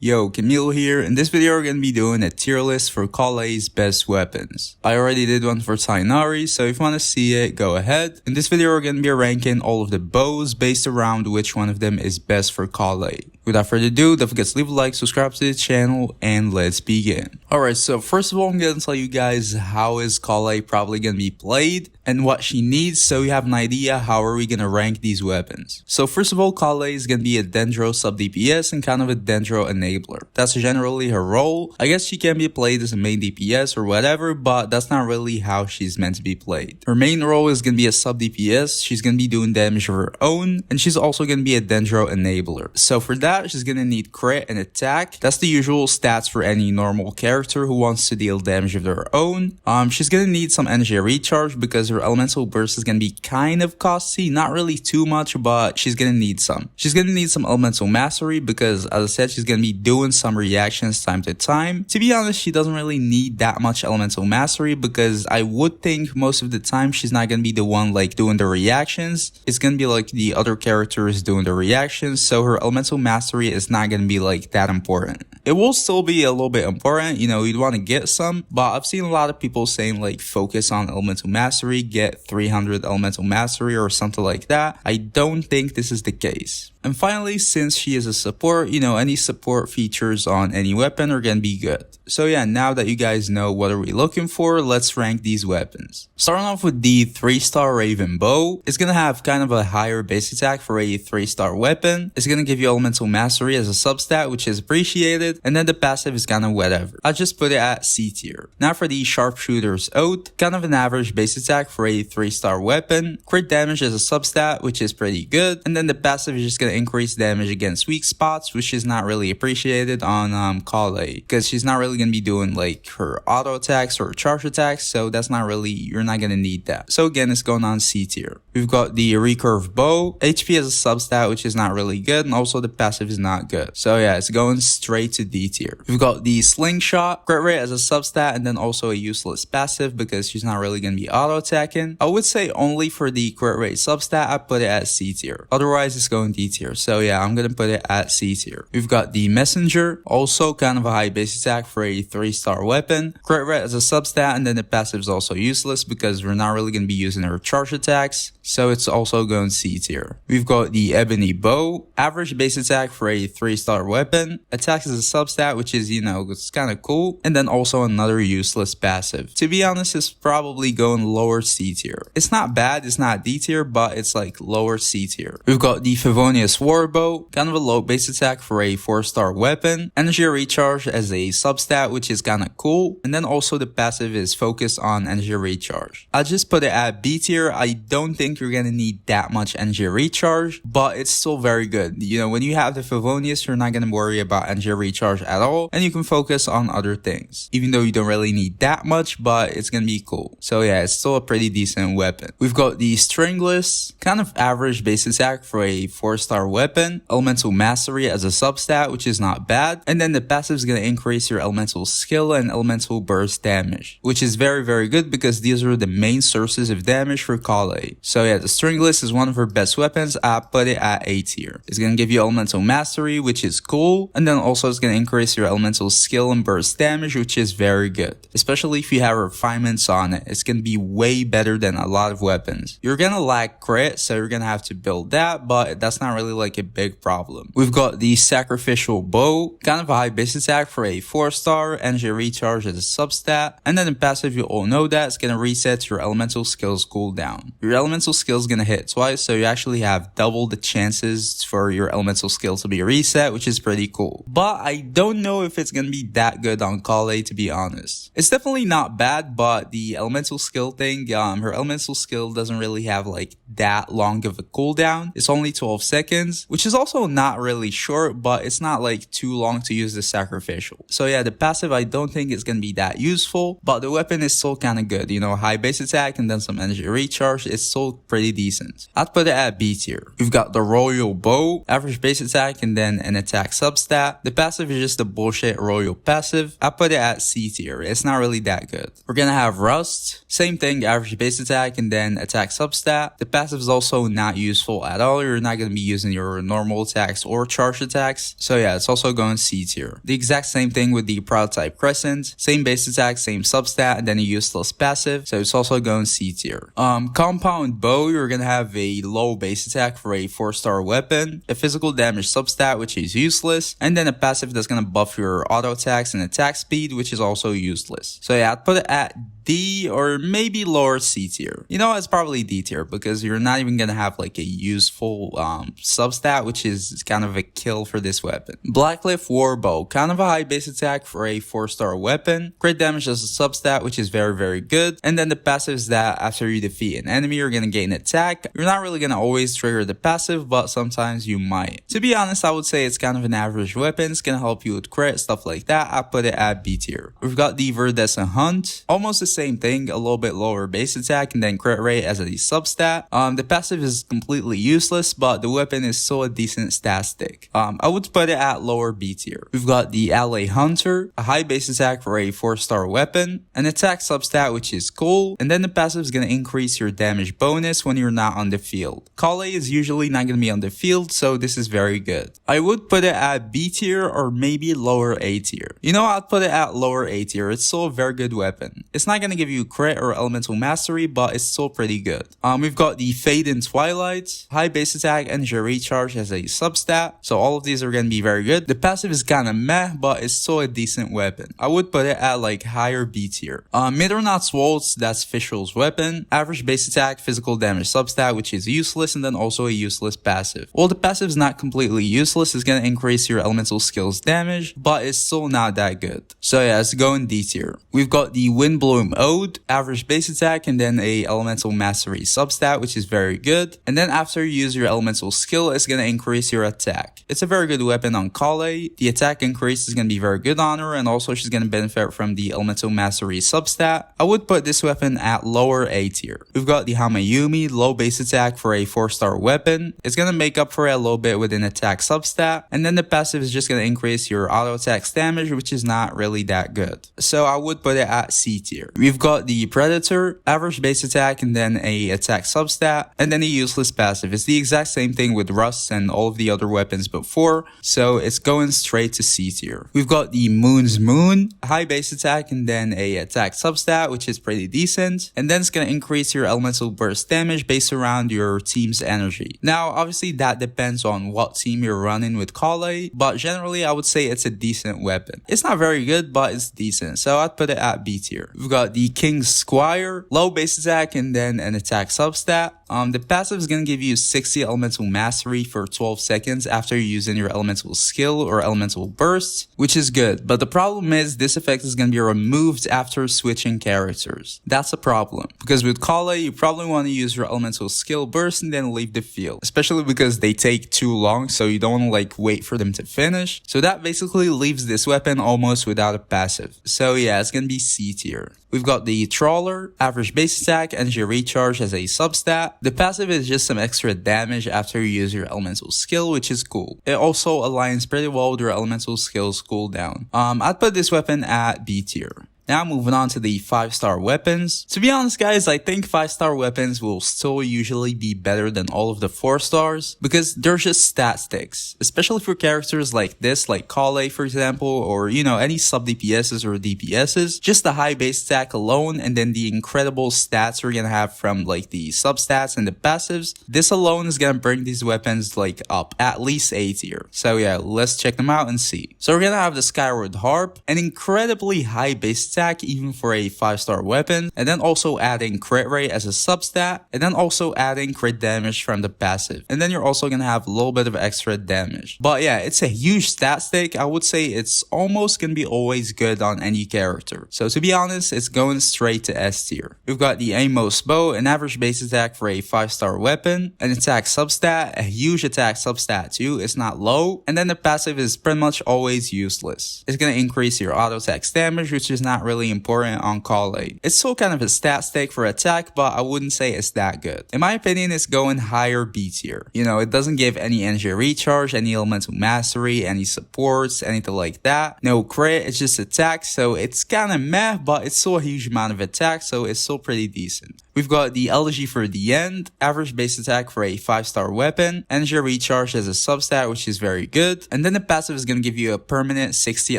Yo, Camille here. In this video, we're gonna be doing a tier list for Collei's best weapons. I already did one for Tainari, so if you wanna see it, go ahead. In this video, we're gonna be ranking all of the bows based around which one of them is best for Collei. Without further ado, don't forget to leave a like, subscribe to the channel, and let's begin. Alright, so first of all, I'm gonna tell you guys how is Collei probably gonna be played and what she needs, so you have an idea how are we gonna rank these weapons. So first of all, Collei is gonna be a Dendro sub DPS and kind of a Dendro enabler. That's generally her role. I guess she can be played as a main DPS or whatever, but that's not really how she's meant to be played. Her main role is gonna be a sub DPS, she's gonna be doing damage of her own, and she's also gonna be a Dendro enabler. So for that, she's gonna need crit and attack. That's the usual stats for any normal character who wants to deal damage of their own. She's gonna need some energy recharge because her elemental burst is gonna be kind of costly, not really too much, but she's gonna need some. She's gonna need some elemental mastery because, as I said, she's gonna be doing some reactions time to time. To be honest, she doesn't really need that much elemental mastery because I would think most of the time she's not gonna be the one like doing the reactions. It's gonna be like the other characters doing the reactions, so her elemental mastery is not gonna be like that important. It will still be a little bit important, you know, you'd want to get some, but I've seen a lot of people saying like focus on elemental mastery, get 300 elemental mastery or something like that. I don't think this is the case. And finally, since she is a support, you know, any support features on any weapon are gonna be good. So yeah, now that you guys know what are we looking for, let's rank these weapons. Starting off with the 3-star Raven Bow, it's gonna have kind of a higher base attack for a 3-star weapon. It's gonna give you elemental mastery as a substat, which is appreciated, and then the passive is kinda whatever. I just put it at C tier. Now for the Sharpshooter's Oath, kind of an average base attack for a 3-star weapon, crit damage as a substat, which is pretty good, and then the passive is just gonna increase damage against weak spots, which is not really appreciated on Collei, because she's not really gonna be doing like her auto attacks or charge attacks, so that's not really, you're not gonna need that. So again, it's going on C tier. We've got the Recurve Bow, HP as a substat, which is not really good, and also the passive is not good. So yeah, it's going straight to D tier. We've got the Slingshot, crit rate as a substat, and then also a useless passive because she's not really gonna be auto attacking. I would say only for the crit rate substat, I put it at C tier. Otherwise, it's going D tier. So yeah, I'm gonna put it at C tier. We've got the Messenger, also kind of a high base attack for a 3-star weapon, crit rate as a substat, and then the passive is also useless because we're not really gonna be using her charge attacks, so it's also going C tier. We've got the Ebony Bow, average base attack for a 3-star weapon, attacks as a substat, which is, you know, it's kind of cool, and then also another useless passive. To be honest, it's probably going lower C tier. It's not bad, it's not D tier, but it's like lower C tier. We've got the Favonius Warbow, kind of a low base attack for a 4-star weapon, energy recharge as a substat, which is kind of cool, and then also the passive is focused on energy recharge. I just put it at B tier. I don't think you're gonna need that much energy recharge, but it's still very good. You know, when you have the Favonius, you're not gonna worry about energy recharge at all, and you can focus on other things, even though you don't really need that much, but it's gonna be cool. So yeah, it's still a pretty decent weapon. We've got the Stringless, kind of average base attack for a 4-star weapon, elemental mastery as a substat, which is not bad, and then the passive is gonna increase your elemental skill and elemental burst damage, which is very good because these are the main sources of damage for Collei. So yeah, the Stringless is one of her best weapons. I put it at A tier. It's gonna give you elemental mastery, which is cool, and then also it's gonna increase your elemental skill and burst damage, which is very good, especially if you have refinements on it. It's gonna be way better than a lot of weapons. You're gonna lack crit, so you're gonna have to build that, but that's not really like a big problem. We've got the Sacrificial Bow, kind of a high base attack for a 4-star, energy recharge as a substat, and then the passive, you all know that, it's gonna reset your elemental skills cooldown. Your elemental skill is gonna hit twice, so you actually have double the chances for your elemental skill to be reset, which is pretty cool. But I don't know if it's gonna be that good on Collei, to be honest. It's definitely not bad, but the elemental skill thing, her elemental skill doesn't really have like that long of a cooldown. It's only 12 seconds, which is also not really short, but it's not like too long to use the Sacrificial. So yeah, the passive I don't think is gonna be that useful, but the weapon is still kind of good. You know, high base attack and then some energy recharge. It's still pretty decent. I'd put it at B tier. We've got the Royal Bow, average base attack and then an attack substat. The passive passive is just a bullshit royal passive. I put it at C tier. It's not really that good. We're gonna have Rust. Same thing, average base attack and then attack substat. The passive is also not useful at all. You're not gonna be using your normal attacks or charge attacks. So yeah, it's also going C tier. The exact same thing with the Prototype Crescent. Same base attack, same substat, and then a useless passive. So it's also going C tier. Compound Bow, you're gonna have a low base attack for a 4-star weapon, a physical damage substat, which is useless, and then a passive that's gonna buff your auto attacks and attack speed, which is also useless. So yeah, I'd put it at D or maybe lower C tier. You know, it's probably D tier because you're not even gonna have like a useful substat, which is kind of a kill for this weapon. Blackcliff Warbow, kind of a high base attack for a 4-star weapon, crit damage as a substat, which is very good, and then the passive is that after you defeat an enemy, you're gonna gain attack. You're not really gonna always trigger the passive, but sometimes you might. To be honest, I would say it's kind of an average weapon. It's gonna help you with crit, stuff like that. I put it at B tier. We've got the Verdescent Hunt, almost the same thing, a little bit lower base attack and then crit rate as a substat. The passive is completely useless, but the weapon is still a decent stat stick. I would put it at lower B tier. We've got the Alley Hunter, a high base attack for a 4-star weapon, an attack substat which is cool, and then the passive is going to increase your damage bonus when you're not on the field. Collei is usually not going to be on the field, so this is very good. I would put it at B tier or maybe lower A tier. You know, I'd put it at lower A tier. It's still a very good weapon. It's not going to give you crit or elemental mastery, but it's still pretty good. We've got the Fade in Twilight, high base attack, energy recharge as a substat. So all of these are going to be very good. The passive is kind of meh, but it's still a decent weapon. I would put it at like higher B tier. Midronauts Waltz, that's Fischl's weapon. Average base attack, physical damage substat, which is useless, and then also a useless passive. Well, the passive is not completely useless. It's going to increase your elemental skills damage, but it's still not that good. So yeah, let's go in D tier. We've got the Windbloom Ode, average base attack, and then a elemental mastery substat, which is very good. And then after you use your elemental skill, it's going to increase your attack. It's a very good weapon on Collei. The attack increase is going to be very good on her, and also she's going to benefit from the elemental mastery substat. I would put this weapon at lower A tier. We've got the Hamayumi, low base attack for a 4-star weapon. It's going to make up for it a little bit with an attack substat, and then the passive is just going to increase your auto attack damage, which is not really that good. So I would put it at C tier. We've got the Predator, average base attack, and then a attack substat, and then a useless passive. It's the exact same thing with Rust and all of the other weapons before, so it's going straight to C tier. We've got the Moon's Moon, high base attack, and then a attack substat, which is pretty decent, and then it's going to increase your elemental burst damage based around your team's energy. Now, obviously that depends on what team you're running with Collei, but generally I would say it's a decent weapon. It's not very good, but it's decent, so I'd put it at B tier. We've got the King's Squire, low base attack, and then an attack substat. The passive is going to give you 60 elemental mastery for 12 seconds after using your elemental skill or elemental burst, which is good. But the problem is this effect is going to be removed after switching characters. That's a problem, because with Collei, you probably want to use your elemental skill burst and then leave the field, especially because they take too long, so you don't want to like wait for them to finish. So that basically leaves this weapon almost without a passive. So yeah, it's going to be C tier. We've got the Trawler, average base attack, energy recharge as a substat. The passive is just some extra damage after you use your elemental skill, which is cool. It also aligns pretty well with your elemental skills cooldown. I'd put this weapon at B tier. Now moving on to the 5-star weapons. To be honest guys, I think 5-star weapons will still usually be better than all of the 4 stars because they're just stat sticks. Especially for characters like this, like Collei for example, or you know, any sub DPSs or DPSs. Just the high base attack alone and then the incredible stats we're gonna have from like the substats and the passives. This alone is gonna bring these weapons like up at least A tier. So yeah, let's check them out and see. So we're gonna have the Skyward Harp, an incredibly high base attack even for a 5-star weapon, and then also adding crit rate as a substat, and then also adding crit damage from the passive, and then you're also gonna have a little bit of extra damage. But yeah, it's a huge stat stick. I would say it's almost gonna be always good on any character. So to be honest, it's going straight to S tier. We've got the Amos Bow, an average base attack for a 5-star weapon, an attack substat, a huge attack substat too, it's not low, and then the passive is pretty much always useless. It's gonna increase your auto attack damage, which is not not really important on Collei. It's still kind of a stat stick for attack, but I wouldn't say it's that good. In my opinion, it's going higher B tier. You know, it doesn't give any energy recharge, any elemental mastery, any supports, anything like that. No crit, it's just attack, so it's kind of meh, but it's still a huge amount of attack, so it's still pretty decent. We've got the elegy for the end, average base attack for a 5-star weapon, energy recharge as a substat, which is very good, and then the passive is going to give you a permanent 60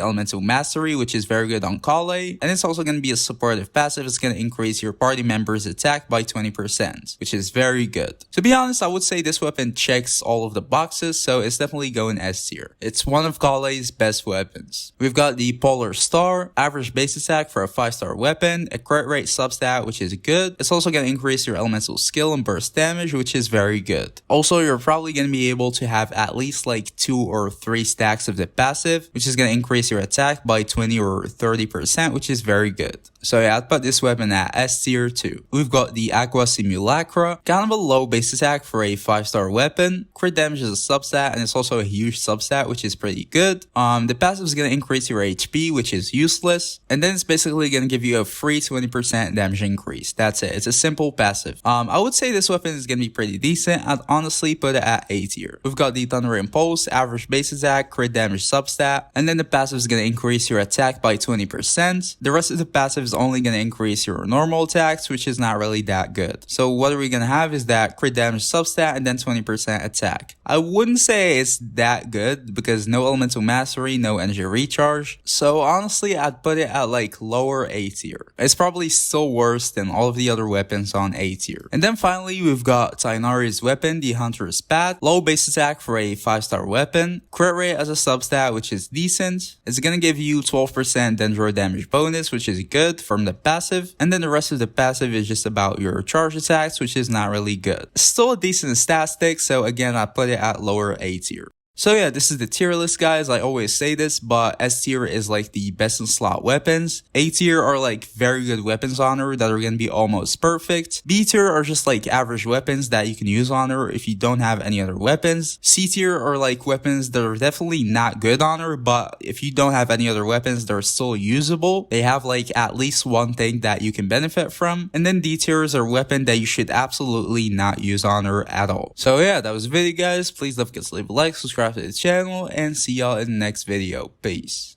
elemental mastery, which is very good on Collei, and it's also going to be a supportive passive. It's going to increase your party members' attack by 20%, which is very good. To be honest, I would say this weapon checks all of the boxes, so it's definitely going S tier. It's one of Kallei's best weapons. We've got the Polar Star, average base attack for a 5-star weapon, a crit rate substat, which is good. It's also going to increase your elemental skill and burst damage, which is very good. Also, you're probably going to be able to have at least like 2 or 3 stacks of the passive, which is going to increase your attack by 20 or 30%, which is very good. So yeah, I'd put this weapon at S tier too. We've got the Aqua Simulacra, kind of a low base attack for a 5-star weapon. Crit damage is a substat, and it's also a huge substat, which is pretty good. The passive is going to increase your HP, which is useless. And then it's basically going to give you a free 20% damage increase. That's it. It's a simple passive. I would say this weapon is going to be pretty decent. I'd honestly put it at A tier. We've got the Thunder Impulse, average base attack, crit damage substat, and then the passive is going to increase your attack by 20%. The rest of the passive is only going to increase your normal attacks, which is not really that good. So what are we going to have is that crit damage substat and then 20% attack. I wouldn't say it's that good because no elemental mastery, no energy recharge. So honestly, I'd put it at like lower A tier. It's probably still worse than all of the other weapons on A tier. And then finally, we've got Tighnari's weapon, the Hunter's Path. Low base attack for a 5-star weapon. Crit rate as a substat, which is decent. It's going to give you 12% Dendro damage bonus, which is good from the passive. And then the rest of the passive is just about your charge attacks, which is not really good. Still a decent stat stick, so again, I put it at lower A tier. So yeah, this is the tier list, guys. I always say this, but S tier is like the best in slot weapons. A tier are like very good weapons on her that are going to be almost perfect. B tier are just like average weapons that you can use on her if you don't have any other weapons. C tier are like weapons that are definitely not good on her, but if you don't have any other weapons, they're still usable. They have like at least one thing that you can benefit from. And then D tiers are weapons that you should absolutely not use on her at all. So yeah, that was the video, guys. Please don't forget to leave a like, subscribe to the channel, and see y'all in the next video. Peace.